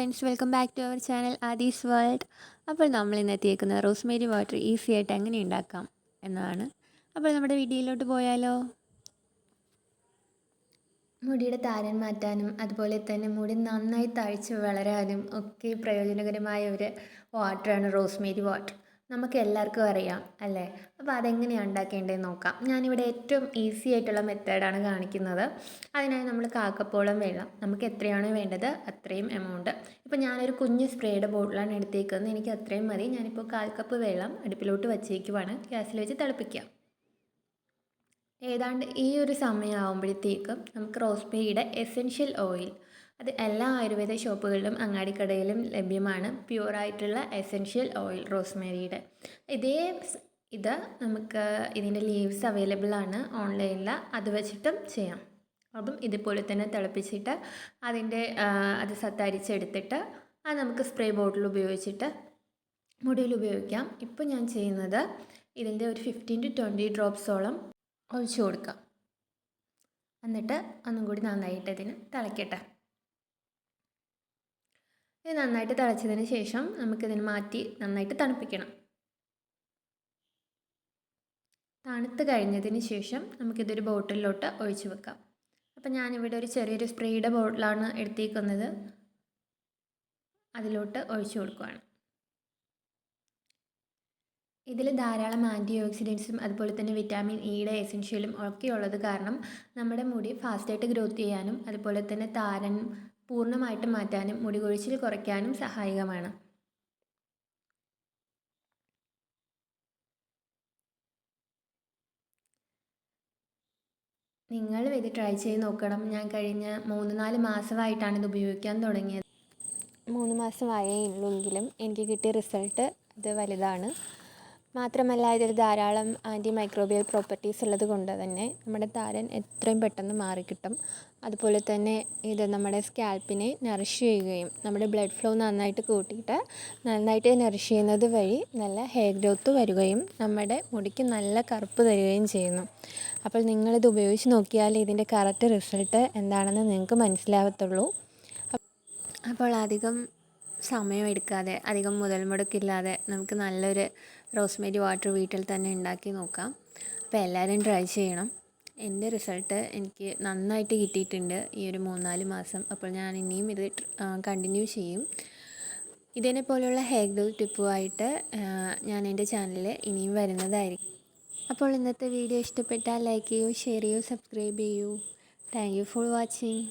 Friends, welcome back to our channel Adi's world. അപ്പോൾ നമ്മൾ ഇന്ന് എത്തിയേക്കുന്നത് റോസ്മേരി വാട്ടർ ഈസി ആയിട്ട് എങ്ങനെ ഉണ്ടാക്കാം എന്നതാണ്. അപ്പോൾ നമ്മുടെ വീഡിയോയിലോട്ട് പോയാലോ. മുടിയുടെ താരൻ മാറ്റാനും അതുപോലെ തന്നെ മുടി നന്നായി തഴച്ച് വളരാനും ഒക്കെ പ്രയോജനകരമായ ഒരു വാട്ടറാണ് റോസ്മേരി വാട്ടർ. നമുക്ക് എല്ലാവർക്കും അറിയാം അല്ലേ? അപ്പോൾ അതെങ്ങനെയാണ് ഉണ്ടാക്കേണ്ടതെന്ന് നോക്കാം. ഞാനിവിടെ ഏറ്റവും ഈസി ആയിട്ടുള്ള മെത്തേഡാണ് കാണിക്കുന്നത്. അതിനായി നമ്മൾ കാക്കപ്പോളം വെള്ളം, നമുക്ക് എത്രയാണോ വേണ്ടത് അത്രയും എമൗണ്ട്. ഇപ്പോൾ ഞാനൊരു കുഞ്ഞ് സ്പ്രേയുടെ ബോട്ടിലാണ് എടുത്തേക്കുന്നത്, എനിക്ക് അത്രയും മതി. ഞാനിപ്പോൾ 1/4 കപ്പ് വെള്ളം അടുപ്പിലോട്ട് വച്ചേക്കുവാണ്. ഗ്യാസിൽ വെച്ച് തിളപ്പിക്കുക. ഏതാണ്ട് ഈ ഒരു സമയമാകുമ്പോഴത്തേക്കും നമുക്ക് റോസ്മേരിയുടെ എസെൻഷ്യൽ ഓയിൽ, അത് എല്ലാ ആയുർവേദ ഷോപ്പുകളിലും അങ്ങാടിക്കടയിലും ലഭ്യമാണ്. പ്യുവറായിട്ടുള്ള എസെൻഷ്യൽ ഓയിൽ റോസ്മേരിയുടെ. ഇത് നമുക്ക് ഇതിൻ്റെ ലീവ്സ് അവൈലബിൾ ആണ് ഓൺലൈനിൽ, അത് വെച്ചിട്ടും ചെയ്യാം. അപ്പം ഇതുപോലെ തന്നെ തിളപ്പിച്ചിട്ട് അത് സത്തരിച്ചെടുത്തിട്ട് അത് നമുക്ക് സ്പ്രേ ബോട്ടിൽ ഉപയോഗിച്ചിട്ട് മുടിയിൽ ഉപയോഗിക്കാം. ഇപ്പോൾ ഞാൻ ചെയ്യുന്നത് ഇതിൻ്റെ ഒരു 15 to 20 ഡ്രോപ്സോളം ഒഴിച്ചു കൊടുക്കാം. എന്നിട്ട് ഒന്നും കൂടി നന്നായിട്ട് ഇതിന് തിളയ്ക്കട്ടെ. ഇത് നന്നായിട്ട് തിളച്ചതിന് ശേഷം നമുക്കിതിന് മാറ്റി നന്നായിട്ട് തണുപ്പിക്കണം. തണുത്ത് കഴിഞ്ഞതിന് ശേഷം നമുക്കിതൊരു ബോട്ടിലോട്ട് ഒഴിച്ചു വെക്കാം. അപ്പം ഞാനിവിടെ ഒരു ചെറിയൊരു സ്പ്രേയുടെ ബോട്ടിലാണ് എടുത്തേക്കുന്നത്, അതിലോട്ട് ഒഴിച്ചു കൊടുക്കുകയാണ്. ഇതിൽ ധാരാളം ആൻറ്റി ഓക്സിഡൻസും അതുപോലെ തന്നെ വിറ്റാമിൻ ഇയുടെ എസെൻഷ്യലും ഒക്കെ ഉള്ളത് കാരണം നമ്മുടെ മുടി ഫാസ്റ്റായിട്ട് ഗ്രോത്ത് ചെയ്യാനും അതുപോലെ തന്നെ താരൻ പൂർണ്ണമായിട്ട് മാറ്റാനും മുടി കൊഴിച്ചിൽ കുറയ്ക്കാനും സഹായകമാണ്. നിങ്ങൾ ഇത് ട്രൈ ചെയ്ത് നോക്കണം. ഞാൻ കഴിഞ്ഞ 3-4 മാസമായിട്ടാണ് ഇത് ഉപയോഗിക്കാൻ തുടങ്ങിയത്. 3 മാസമായേ ഉള്ളൂവെങ്കിലും എനിക്ക് കിട്ടിയ റിസൾട്ട് അത് വലുതാണ്. മാത്രമല്ല ഇതിൽ ധാരാളം ആൻറ്റി മൈക്രോബിയൽ പ്രോപ്പർട്ടീസ് ഉള്ളത് കൊണ്ട് തന്നെ നമ്മുടെ താരൻ എത്രയും പെട്ടെന്ന് മാറിക്കിട്ടും. അതുപോലെ തന്നെ ഇത് നമ്മുടെ സ്കാൽപ്പിനെ നറിഷ് ചെയ്യുകയും നമ്മുടെ ബ്ലഡ് ഫ്ലോ നന്നായിട്ട് കൂട്ടിയിട്ട് നന്നായിട്ട് നറിഷ് ചെയ്യുന്നത് വഴി നല്ല ഹെയർ ഗ്രോത്ത് വരികയും നമ്മുടെ മുടിക്ക് നല്ല കറുപ്പ് തരികയും ചെയ്യുന്നു. അപ്പോൾ നിങ്ങളിത് ഉപയോഗിച്ച് നോക്കിയാൽ ഇതിൻ്റെ കറക്റ്റ് റിസൾട്ട് എന്താണെന്ന് നിങ്ങൾക്ക് മനസ്സിലാവത്തുള്ളൂ. അപ്പോൾ അധികം സമയമെടുക്കാതെ അധികം മുതൽ മുടക്കില്ലാതെ നമുക്ക് നല്ലൊരു റോസ്മേരി വാട്ടർ വീട്ടിൽ തന്നെ ഉണ്ടാക്കി നോക്കാം. അപ്പോൾ എല്ലാവരും ട്രൈ ചെയ്യണം. എൻ്റെ റിസൾട്ട് എനിക്ക് നന്നായിട്ട് കിട്ടിയിട്ടുണ്ട് ഈ ഒരു 3-4 മാസം. അപ്പോൾ ഞാൻ ഇനിയും ഇത് കണ്ടിന്യൂ ചെയ്യും. ഇതിനെപ്പോലുള്ള ഹെയർ ഗ്രോത്ത് ടിപ്പുമായിട്ട് ഞാൻ എൻ്റെ ചാനലിൽ ഇനിയും വരുന്നതായിരിക്കും. അപ്പോൾ ഇന്നത്തെ വീഡിയോ ഇഷ്ടപ്പെട്ടാൽ ലൈക്ക് ചെയ്യൂ, ഷെയർ ചെയ്യൂ, സബ്സ്ക്രൈബ് ചെയ്യൂ. Thank you for watching.